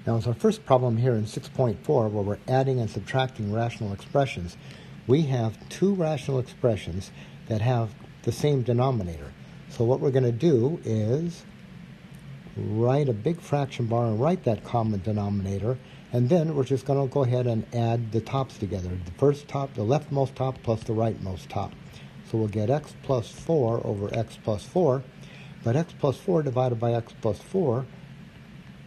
Now, as our first problem here in 6.4, where we're adding and subtracting rational expressions, we have two rational expressions that have the same denominator. So what we're going to do is write a big fraction bar and write that common denominator, and then we're just going to go ahead and add the tops together. The first top, the leftmost top, plus the rightmost top. So we'll get x plus 4 over x plus 4, but x plus 4 divided by x plus 4,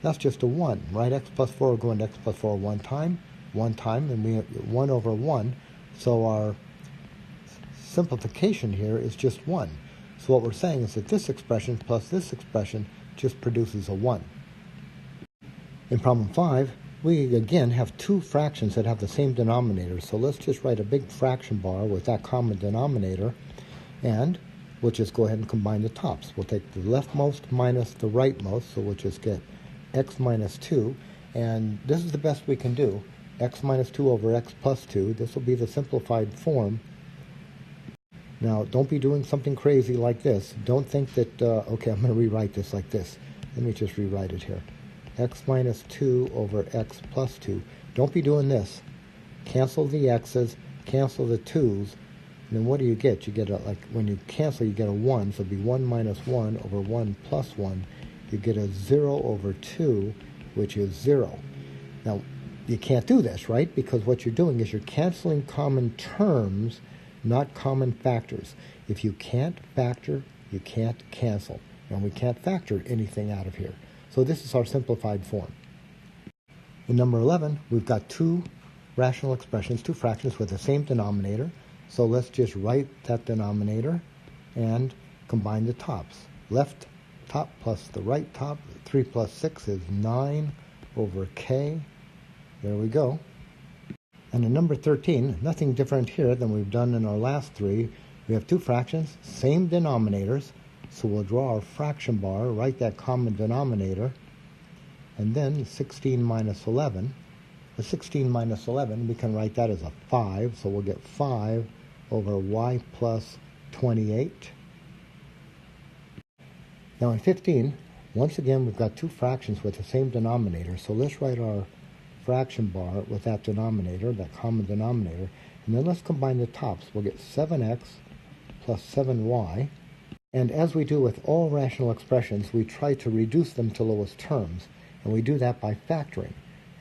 that's just a 1, right? X plus 4 will go into x plus 4 one time, and we have 1 over 1. So our simplification here is just 1. So what we're saying is that this expression plus this expression just produces a 1. In problem 5, we again have two fractions that have the same denominator. So let's just write a big fraction bar with that common denominator, and we'll just go ahead and combine the tops. We'll take the leftmost minus the rightmost, so we'll just get x minus 2, and this is the best we can do. X minus 2 over x plus 2. This will be the simplified form. Now, don't be doing something crazy like this. Don't think that, okay, I'm going to rewrite this like this. Let me just rewrite it here. X minus 2 over x plus 2. Don't be doing this. Cancel the x's, cancel the 2's, and then what do you get? You get a, like, when you cancel, you get a 1, so it'll be 1 minus 1 over 1 plus 1. You get a 0 over 2, which is 0. Now, you can't do this, right? Because what you're doing is you're canceling common terms, not common factors. If you can't factor, you can't cancel. And we can't factor anything out of here. So this is our simplified form. In number 11, we've got two rational expressions, two fractions with the same denominator. So let's just write that denominator and combine the tops. Left top plus the right top. 3 plus 6 is 9 over k. There we go. And in number 13, nothing different here than we've done in our last three. We have two fractions, same denominators. So we'll draw our fraction bar, write that common denominator, and then 16 minus 11. The 16 minus 11, we can write that as a 5. So we'll get 5 over y plus 28. Now in 15, once again, we've got two fractions with the same denominator. So let's write our fraction bar with that denominator, that common denominator, and then let's combine the tops. We'll get 7x plus 7y. And as we do with all rational expressions, we try to reduce them to lowest terms, and we do that by factoring.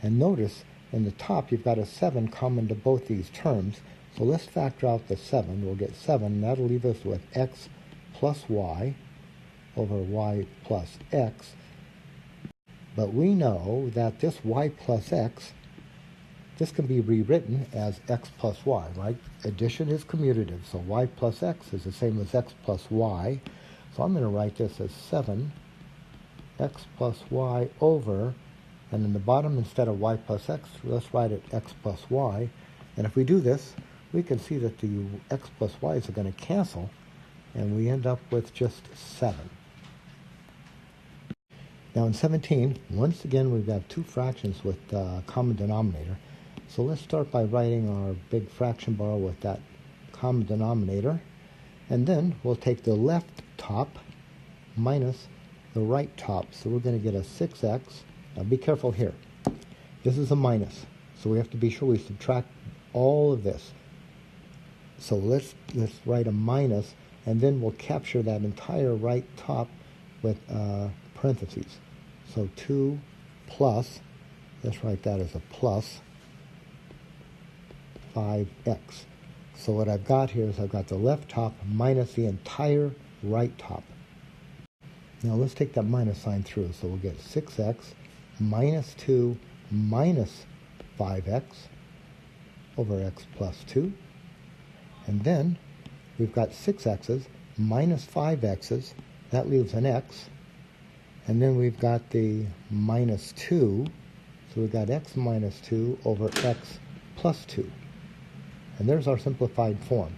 And notice in the top you've got a 7 common to both these terms, so let's factor out the 7. We'll get 7, and that'll leave us with x plus y over y plus x. But we know that this y plus x, this can be rewritten as x plus y, right? Addition is commutative, so y plus x is the same as x plus y. So I'm going to write this as 7 x plus y over, and in the bottom, instead of y plus x, let's write it x plus y. And if we do this, we can see that the x plus y's are going to cancel, and we end up with just 7. Now in 17, once again, we've got two fractions with common denominator. So let's start by writing our big fraction bar with that common denominator. And then we'll take the left top minus the right top. So we're going to get a 6x. Now be careful here. This is a minus. So we have to be sure we subtract all of this. So let's write a minus, and then we'll capture that entire right top with parentheses. So 2 plus, let's write that as a plus 5x. So what I've got here is I've got the left top minus the entire right top. Now let's take that minus sign through. So we'll get 6x minus 2 minus 5x over x plus 2. And then we've got 6x's minus 5x's. That leaves an x. And then we've got the minus 2. So we've got x minus 2 over x plus 2. And there's our simplified form.